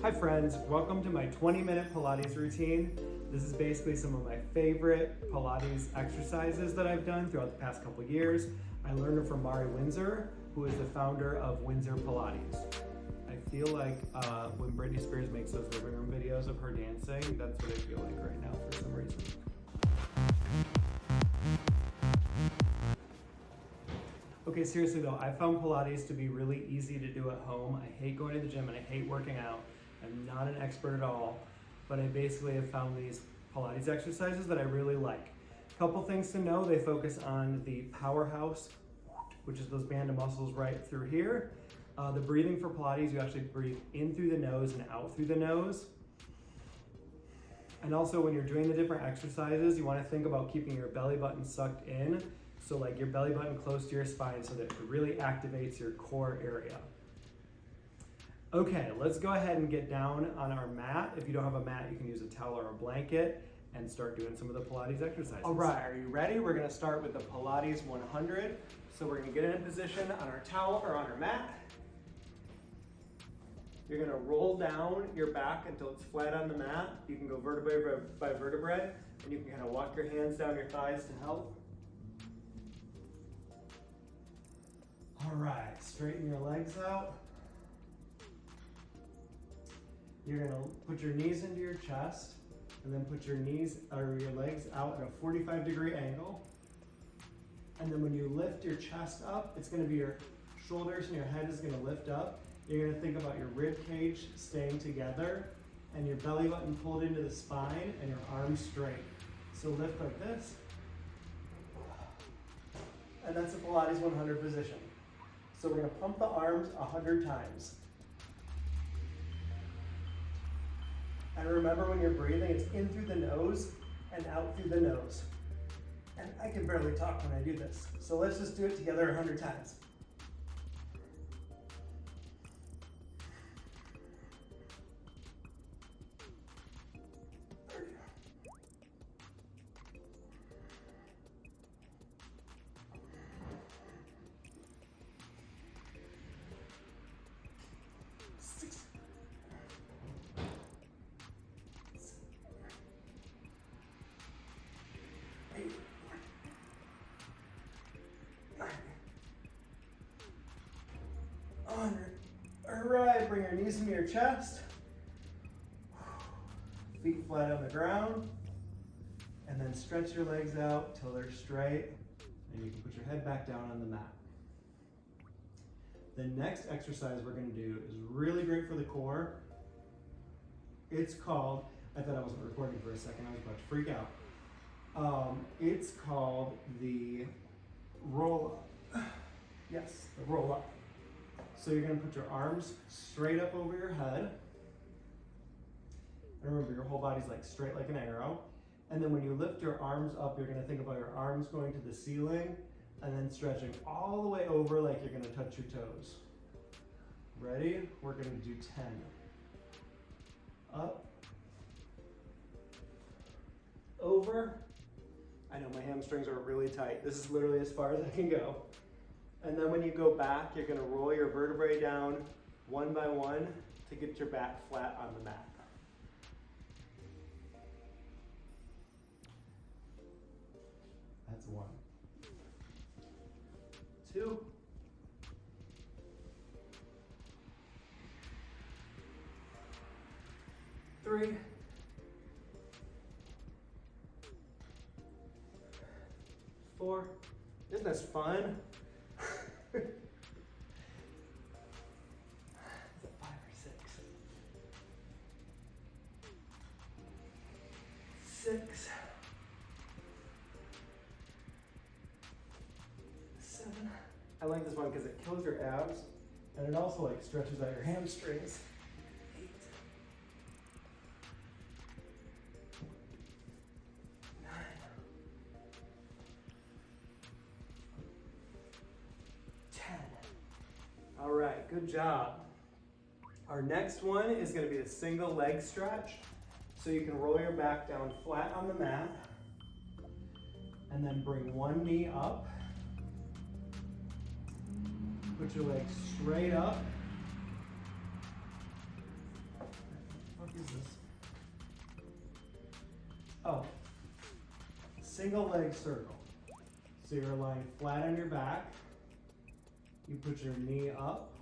Hi friends, welcome to my 20-minute Pilates routine. This is basically some of my favorite Pilates exercises that I've done throughout the past couple years. I learned them from Windsor, who is the founder of Windsor Pilates. I feel like when Britney Spears makes those living room videos of her dancing, that's what I feel like right now for some reason. Okay, seriously though, I found Pilates to be really easy to do at home. I hate going to the gym and I hate working out. I'm not an expert at all, but I basically have found these Pilates exercises that I really like. Couple things to know, they focus on the powerhouse, which is those band of muscles right through here. The breathing for Pilates, you actually breathe in through the nose and out through the nose. And also when you're doing the different exercises, you want to think about keeping your belly button sucked in. So like your belly button close to your spine so that it really activates your core area. Okay, let's go ahead and get down on our mat. If you don't have a mat, you can use a towel or a blanket and start doing some of the Pilates exercises. All right, are you ready? We're gonna start with the Pilates 100. So we're gonna get in a position on our towel or on our mat. You're gonna roll down your back until it's flat on the mat. You can go vertebrae by vertebrae, and you can kind of walk your hands down your thighs to help. All right, straighten your legs out. You're gonna put your knees into your chest and then put your knees or your legs out at a 45-degree angle. And then when you lift your chest up, it's gonna be your shoulders and your head is gonna lift up. You're gonna think about your rib cage staying together and your belly button pulled into the spine and your arms straight. So lift like this. And that's a Pilates 100 position. So we're gonna pump the arms 100 times. And remember when you're breathing, it's in through the nose and out through the nose. And I can barely talk when I do this. So let's just do it together 100 times. All right, bring your knees into your chest. Feet flat on the ground. And then stretch your legs out till they're straight. And you can put your head back down on the mat. The next exercise we're gonna do is really great for the core. It's called, I thought I wasn't recording for a second, I was about to freak out. It's called the roll up. Yes, the roll up. So you're gonna put your arms straight up over your head. And remember, your whole body's like straight like an arrow. And then when you lift your arms up, you're gonna think about your arms going to the ceiling and then stretching all the way over like you're gonna touch your toes. Ready? We're gonna do 10. Up. Over. I know my hamstrings are really tight. This is literally as far as I can go. And then when you go back, you're gonna roll your vertebrae down one by one to get your back flat on the mat. That's 1. 2. 3. 4. Isn't this fun? Is it 5 or 6? 6. 7. I like this one because it kills your abs and it also like stretches out your hamstrings. 8. 9. 10. All right, good job. Our next one is going to be the single leg stretch. So you can roll your back down flat on the mat and then bring one knee up. Put your legs straight up Oh, single leg circle. So you're lying flat on your back. You put your knee up.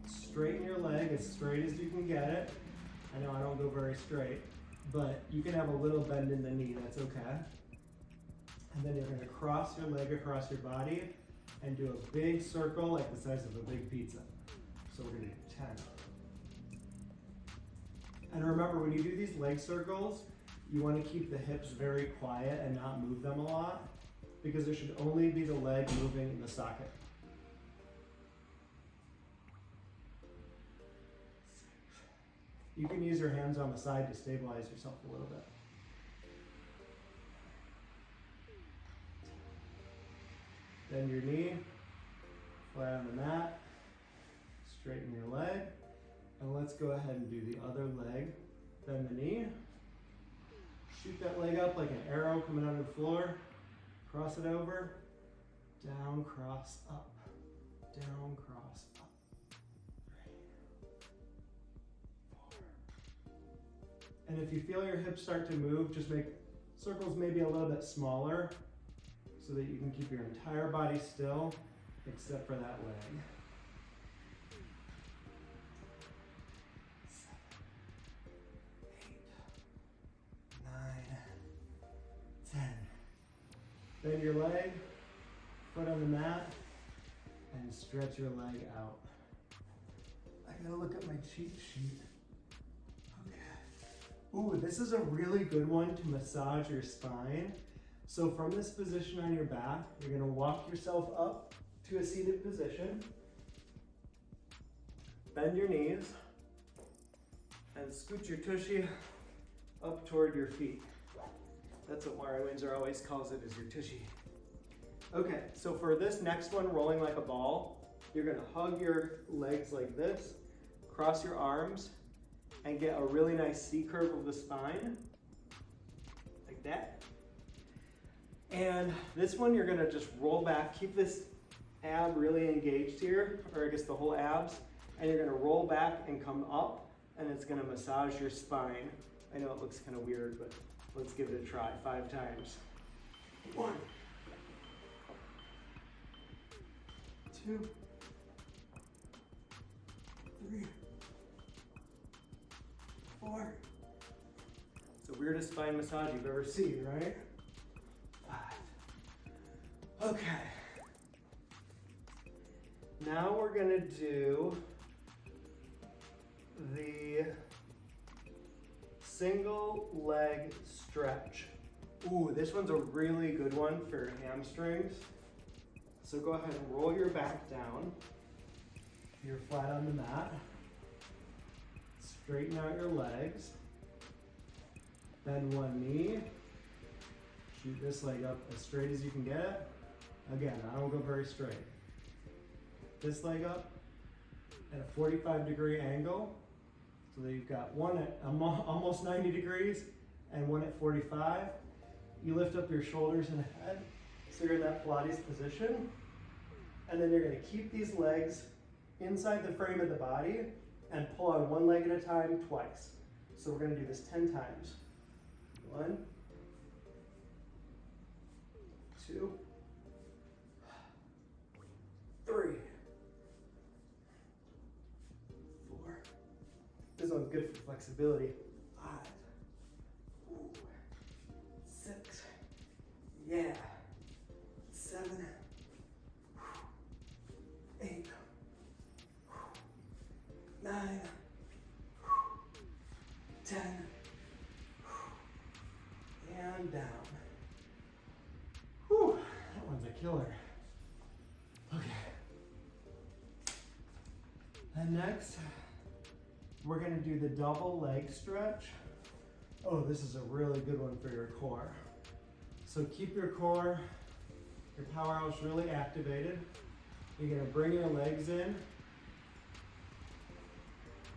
Straighten your leg as straight as you can get it. I know I don't go very straight, but you can have a little bend in the knee, that's okay. And then you're gonna cross your leg across your body and do a big circle like the size of a big pizza. So we're gonna do 10. And remember, when you do these leg circles, you wanna keep the hips very quiet and not move them a lot, because it should only be the leg moving in the socket. You can use your hands on the side to stabilize yourself a little bit. Bend your knee, flat on the mat, straighten your leg, and let's go ahead and do the other leg. Bend the knee, shoot that leg up like an arrow coming out of the floor, cross it over, down, cross, up, down, cross, up. 3, 4. And if you feel your hips start to move, just make circles maybe a little bit smaller so that you can keep your entire body still except for that leg. 7, 8, 9, 10. Bend your leg, foot on the mat, and stretch your leg out. I gotta look at my cheat sheet. Okay. Ooh, this is a really good one to massage your spine. So from this position on your back, you're gonna walk yourself up to a seated position. Bend your knees and scoot your tushy up toward your feet. That's what Mara Windsor always calls it, is your tushy. Okay, so for this next one, rolling like a ball, you're gonna hug your legs like this, cross your arms, and get a really nice C curve of the spine, like that. And this one, you're gonna just roll back, keep this ab really engaged here, or I guess the whole abs, and you're gonna roll back and come up, and it's gonna massage your spine. I know it looks kind of weird, but let's give it a try, 5 times. 1, 2, 3, 4. It's the weirdest spine massage you've ever seen, right? 5. Okay. Now we're gonna do the single leg stretch. Ooh, this one's a really good one for your hamstrings. So go ahead and roll your back down. You're flat on the mat. Straighten out your legs. Bend one knee. Shoot this leg up as straight as you can get it. Again, I don't go very straight. This leg up at a 45-degree angle, so that you've got one at almost 90 degrees and one at 45. You lift up your shoulders and head, so you're in that Pilates position. And then you're gonna keep these legs inside the frame of the body and pull on one leg at a time twice. So we're gonna do this 10 times. 1, 2, 3, 4. This one's good for flexibility. 5, 6, yeah. 7, 8, 9, 10, and down. Whew, that one's a killer. Okay. And next, we're gonna do the double leg stretch. Oh, this is a really good one for your core. So keep your core, your powerhouse really activated. You're gonna bring your legs in,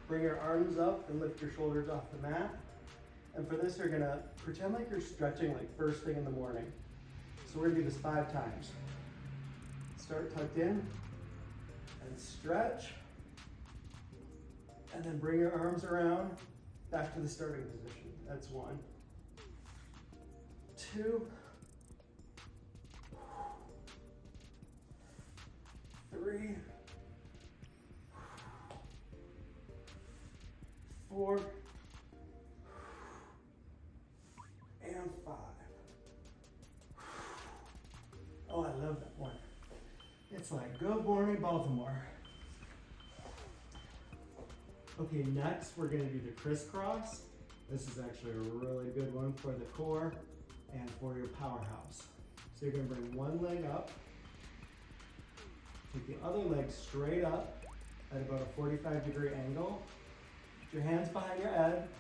bring your arms up and lift your shoulders off the mat. And for this, you're gonna pretend like you're stretching like first thing in the morning. So we're gonna do this 5 times. Start tucked in and stretch. And then bring your arms around, back to the starting position. That's 1, 2, 3, 4, and 5. Oh, I love that one. It's like, good morning, Baltimore. Okay, next we're gonna do the crisscross. This is actually a really good one for the core and for your powerhouse. So you're gonna bring one leg up, take the other leg straight up at about a 45-degree angle. Put your hands behind your head.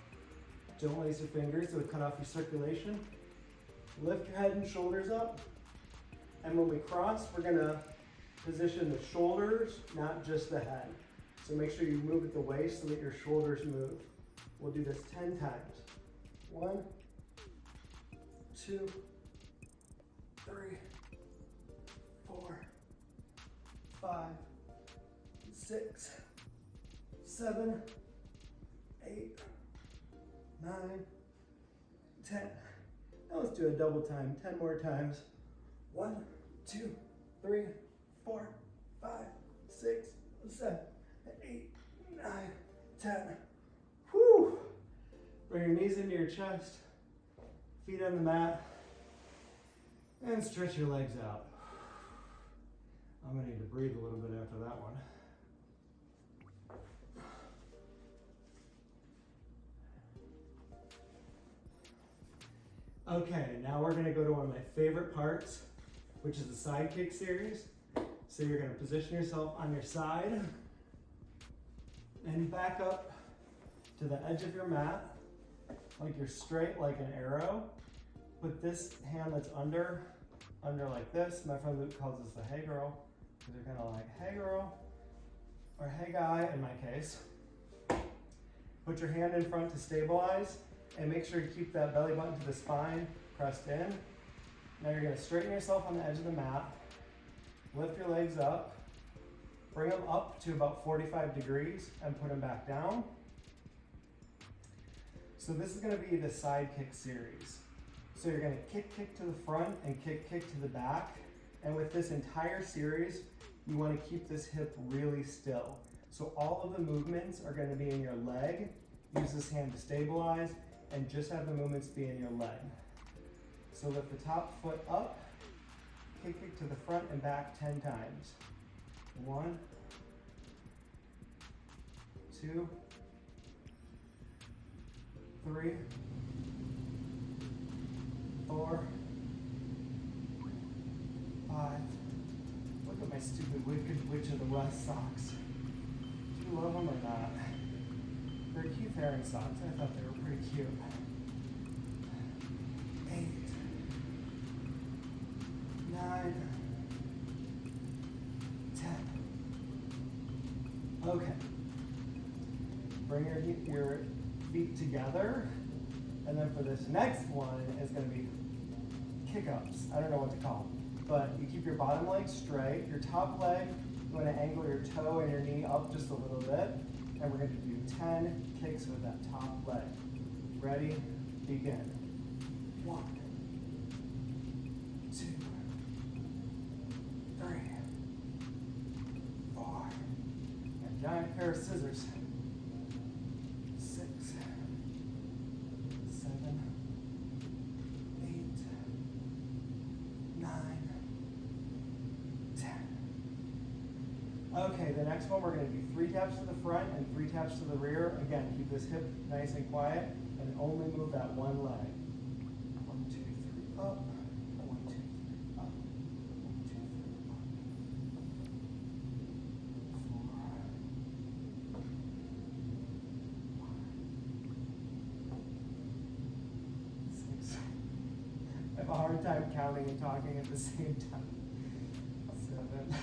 Don't lace your fingers, so it cut off your circulation. Lift your head and shoulders up. And when we cross, we're gonna position the shoulders, not just the head. So make sure you move at the waist so that your shoulders move. We'll do this 10 times. 1, 2, 3, 4, 5, 6, 7, 8, 9, 10. Now let's do a double time, 10 more times. 1, 2, 3, 4, 5, 6, 7, 8, 9, 10. Whew. Bring your knees into your chest, feet on the mat, and stretch your legs out. I'm gonna need to breathe a little bit after that one. Okay, now we're gonna go to one of my favorite parts, which is the Sidekick Series. So you're gonna position yourself on your side and back up to the edge of your mat, like you're straight like an arrow. Put this hand that's under like this. My friend Luke calls this the hey girl, because you're kind of like, hey girl, or hey guy in my case. Put your hand in front to stabilize, and make sure you keep that belly button to the spine pressed in. Now you're gonna straighten yourself on the edge of the mat, lift your legs up, bring them up to about 45 degrees and put them back down. So this is gonna be the Sidekick Series. So you're gonna kick to the front and kick to the back. And with this entire series, you wanna keep this hip really still. So all of the movements are gonna be in your leg. Use this hand to stabilize and just have the movements be in your leg. So lift the top foot up, kick to the front and back 10 times. 1, 2, 3, 4, 5. Look at my stupid Wicked Witch of the West socks. Do you love them or not? They're Keith Haring socks. I thought they were pretty cute. 8, 9, 10. Okay. Bring your feet together. And then for this next one is going to be kick-ups. I don't know what to call them. But you keep your bottom leg straight. Your top leg, you want to angle your toe and your knee up just a little bit. And we're going to do 10 kicks with that top leg. Ready? Begin. 1, 2, 3, 4. And a giant pair of scissors. 6, 7, 8, 9, 10. Okay, the next one we're going to do 3 taps to the front and 3 taps to the rear. Again, keep this hip nice and quiet and only move that one leg. 1, 2, 3, up. 1, 2, 3, up. 1, 2, 3, up. 4, 5, 6. I have a hard time counting and talking at the same time. 7.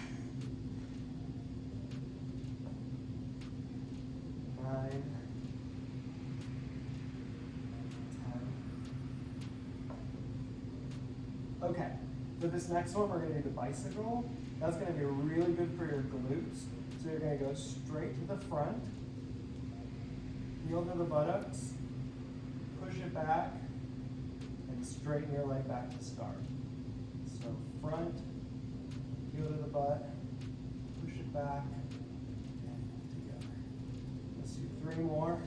9, 10. Okay, for this next one, we're going to do the bicycle. That's going to be really good for your glutes. So you're going to go straight to the front, heel to the buttocks, push it back and straighten your leg back to start. So front, heel to the butt, push it back, and together. Let's do 3 more.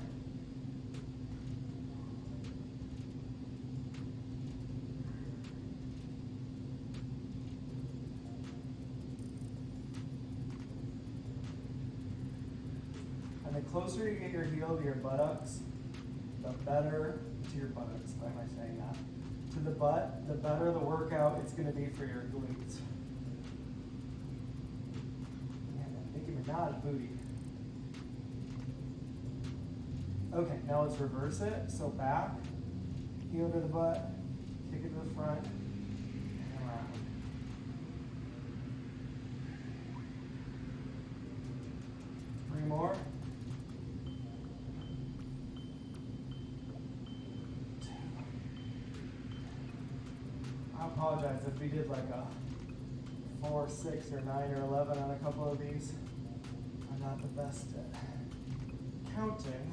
And the closer you get your heel to your buttocks, the better to your buttocks. Why am I saying that? To the butt, the better the workout it's going to be for your glutes. Man, that Nicki Minaj booty. Okay, now let's reverse it. So back, heel to the butt, kick it to the front, and around. Three more. I apologize if we did like a 4, 6, or 9, or 11 on a couple of these. I'm not the best at counting.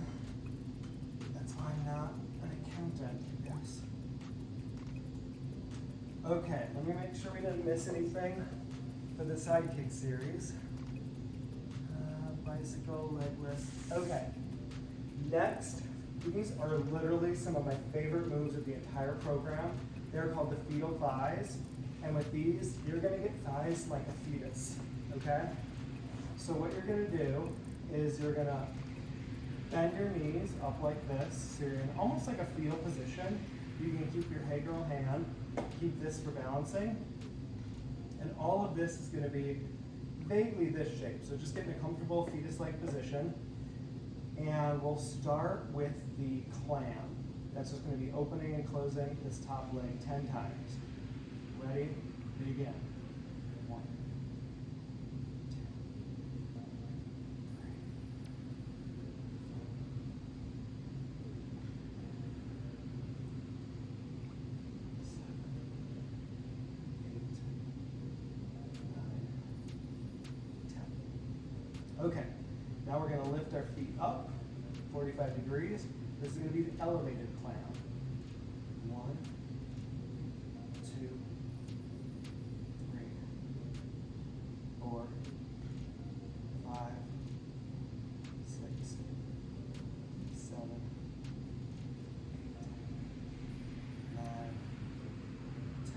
That's why I'm not an accountant, I guess. Okay, let me make sure we didn't miss anything for the Sidekick Series. Bicycle, leg lift. Okay, next, these are literally some of my favorite moves of the entire program. They're called the Fetal Thighs, and with these, you're gonna get thighs like a fetus, okay? So what you're gonna do is you're gonna bend your knees up like this, so you're in almost like a fetal position. You can keep your hey girl hand, keep this for balancing, and all of this is gonna be vaguely this shape. So just get in a comfortable fetus-like position, and we'll start with the clam. That's just going to be opening and closing this top leg 10 times. Ready? Begin. 1, 2, 3, 7, 8, 9, 10. Okay, now we're going to lift our feet up 45 degrees. This is going to be the elevated clam. 1, 2, 3, 4, 5, 6, 7, 8, 9, 10.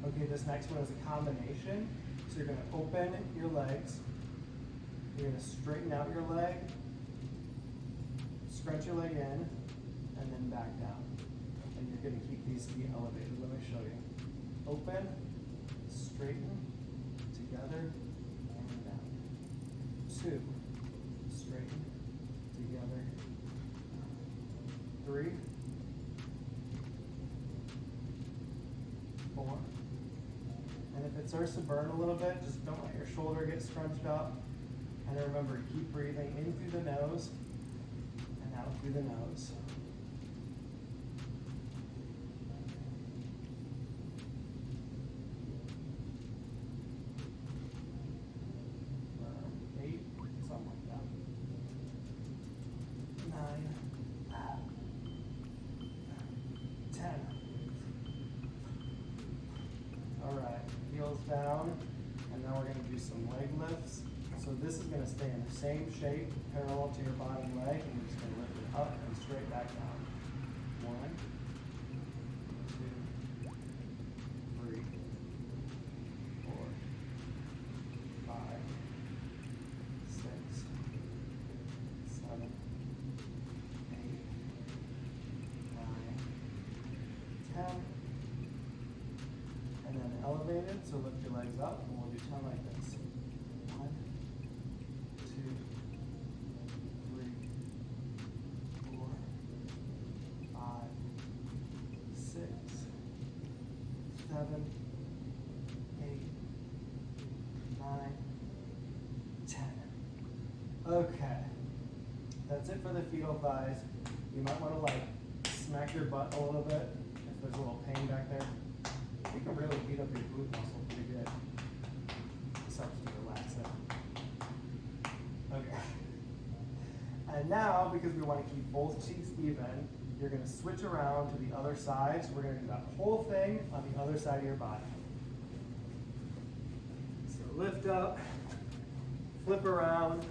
Okay, this next one is a combination. So you're going to open your legs. You're going to straighten out your leg. Scrunch your leg in, and then back down. And you're going to keep these feet elevated. Let me show you. Open, straighten, together, and down. 2, straighten, together. 3, 4. And if it starts to burn a little bit, just don't let your shoulder get scrunched up. And remember, keep breathing in through the nose, out through the nose. Eight, something like that. 9, 10. All right, heels down, and now we're going to do some leg lifts. So this is going to stay in the same shape, parallel to your bottom leg, and we're just going to lift it up and straight back down. 1, 2, 3, 4, 5, 6, 7, 8, 9, 10. And then elevated, so lift your legs up, and we'll do 10 like this. 1, 2, 3, 4, 5, 6, 7, 8, 9, 10. Okay, that's it for the fetal thighs. You might want to like smack your butt a little bit if there's a little pain back there. You can really beat up your glute muscle pretty good. This helps to relax it. Okay. And now, because we want to keep both cheeks even, you're going to switch around to the other side. So we're going to do that whole thing on the other side of your body. So lift up, flip around,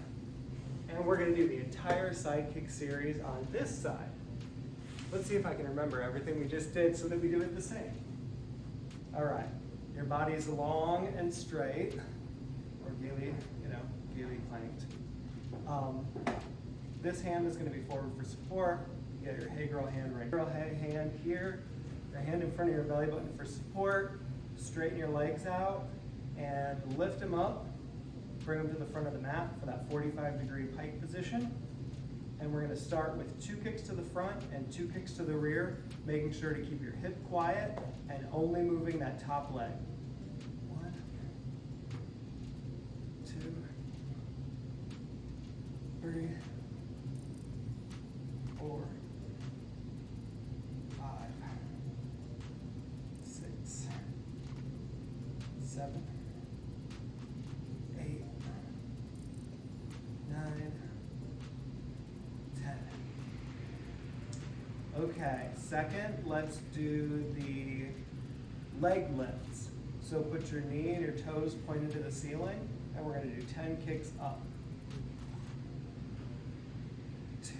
and we're going to do the entire Sidekick series on this side. Let's see if I can remember everything we just did so that we do it the same. All right, your body is long and straight, or gaily, gaily planked. This hand is going to be forward for support. You get your hey girl hand right. Girl hand here, your hand in front of your belly button for support. Straighten your legs out and lift them up. Bring them to the front of the mat for that 45-degree pike position. And we're going to start with 2 kicks to the front and 2 kicks to the rear, making sure to keep your hip quiet and only moving that top leg. 1, 2, 3, 4, 5, 6, 7, 8, 9, 10. Okay, second, let's do the leg lifts. So put your knee and your toes pointed to the ceiling, and we're going to do 10 kicks up. 2,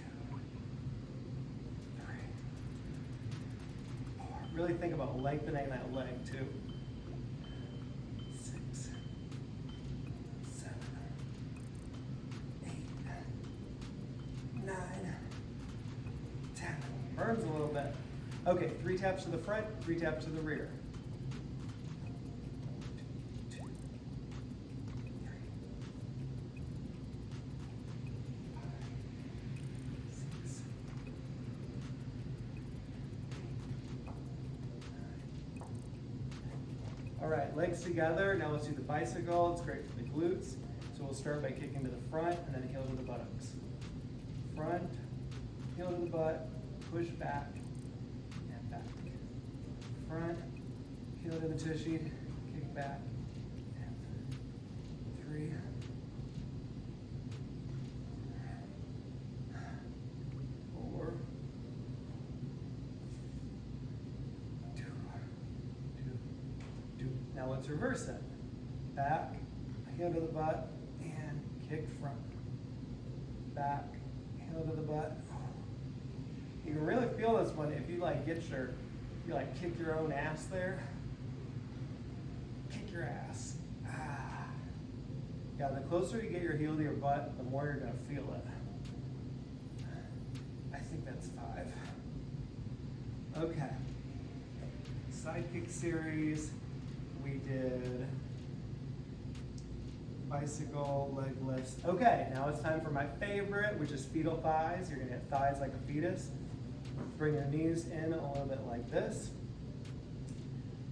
3, 4. Really think about lengthening that leg too. 6, 7, 8, 9, 10. Burns a little bit. Okay, 3 taps to the front, 3 taps to the rear. 2, 3, 5, 6, 9. All right, legs together. Now let's do the bicycle. It's great for the glutes. So we'll start by kicking to the front and then heel to the buttocks. Front, heel to the butt, push back, and back. Front, heel to the tushy, kick back, and 3, 4, 2, 2. Now let's reverse it. Back, heel to the butt, and kick front. Back, heel to the butt. You can really feel this one if you kick your own ass there. Kick your ass. Ah. Yeah, the closer you get your heel to your butt, the more you're going to feel it. I think that's 5. Okay. Sidekick series. We did bicycle, leg lifts. Okay, now it's time for my favorite, which is fetal thighs. You're going to hit thighs like a fetus. Bring your knees in a little bit like this.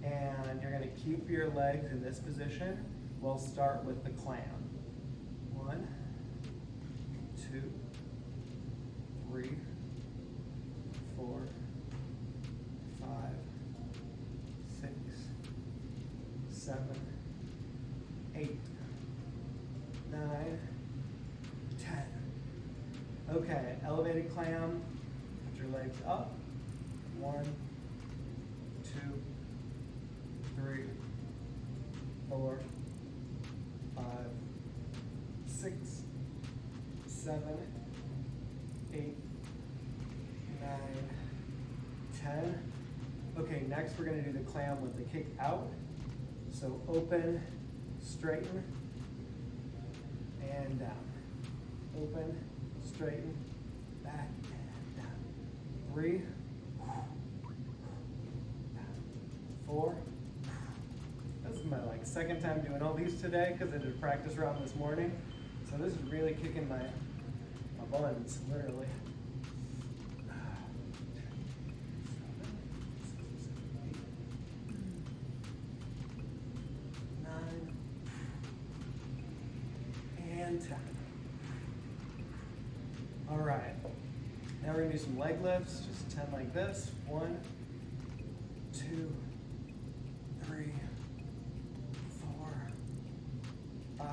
And you're going to keep your legs in this position. We'll start with the clam. 1, 2, 3, 4, 5, 6, 7, 8, 9, 10. Okay, elevated clam. Put your legs up. 1, 2, 3, 4, 5, 6, 7, 8, 9, 10. Okay, next we're going to do the clam with the kick out. So open, straighten, and down. Open, straighten, back, and down. 3, 4. This is my second time doing all these today because I did a practice round this morning. So this is really kicking my buns, literally. 9 and 10. All right. Now we're going to do some leg lifts, just 10 like this. 1, 2, 3, 4, 5,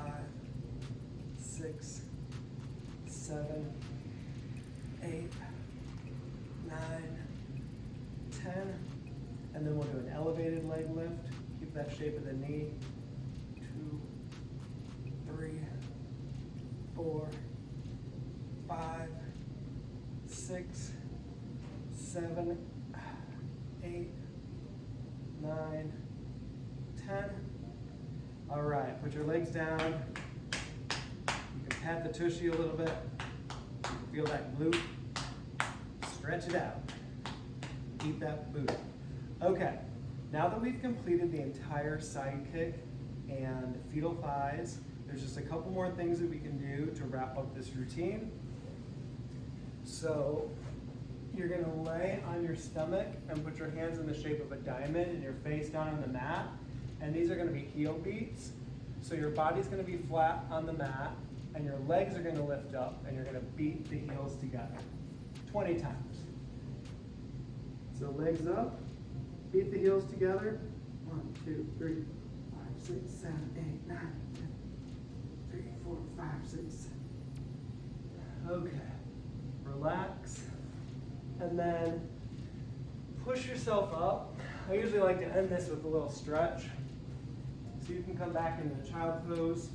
6, 7, 8, 9, 10. And then we'll do an elevated leg lift. Keep that shape of the knee. 2, 3, 4, 5, 6, 7, 8, 9, 10. All right, put your legs down. You can pat the tushy a little bit. You can feel that glute. Stretch it out. Eat that booty. Okay, now that we've completed the entire Sidekick and Fetal Thighs, there's just a couple more things that we can do to wrap up this routine. So you're gonna lay on your stomach and put your hands in the shape of a diamond and your face down on the mat. And these are gonna be heel beats. So your body's gonna be flat on the mat and your legs are gonna lift up and you're gonna beat the heels together 20 times. So legs up, beat the heels together. 1, 2, 3, 5, 6, 7, 8, 9, 10. 3, 4, 5, 6. Okay, relax. And then push yourself up. I usually like to end this with a little stretch. So you can come back into the child pose.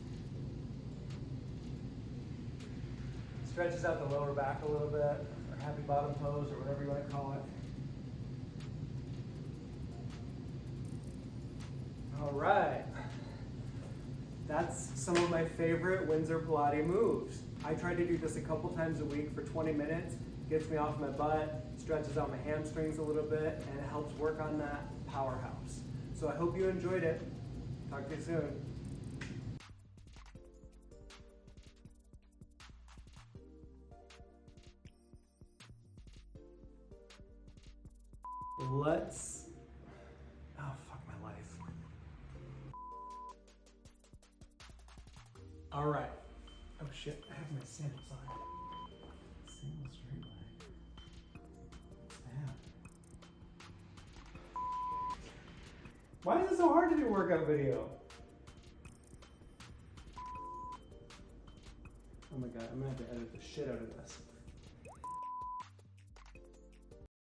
Stretches out the lower back a little bit, or happy bottom pose, or whatever you want to call it. All right. That's some of my favorite Windsor Pilates moves. I try to do this a couple times a week for 20 minutes. Gets me off my butt, stretches out my hamstrings a little bit, and it helps work on that powerhouse. So I hope you enjoyed it. Talk to you soon. Oh, fuck my life. All right. Oh shit, I have my sandals on. Single straight leg. What's that? Why is it so hard to do a workout video? Oh my god, I'm gonna have to edit the shit out of this.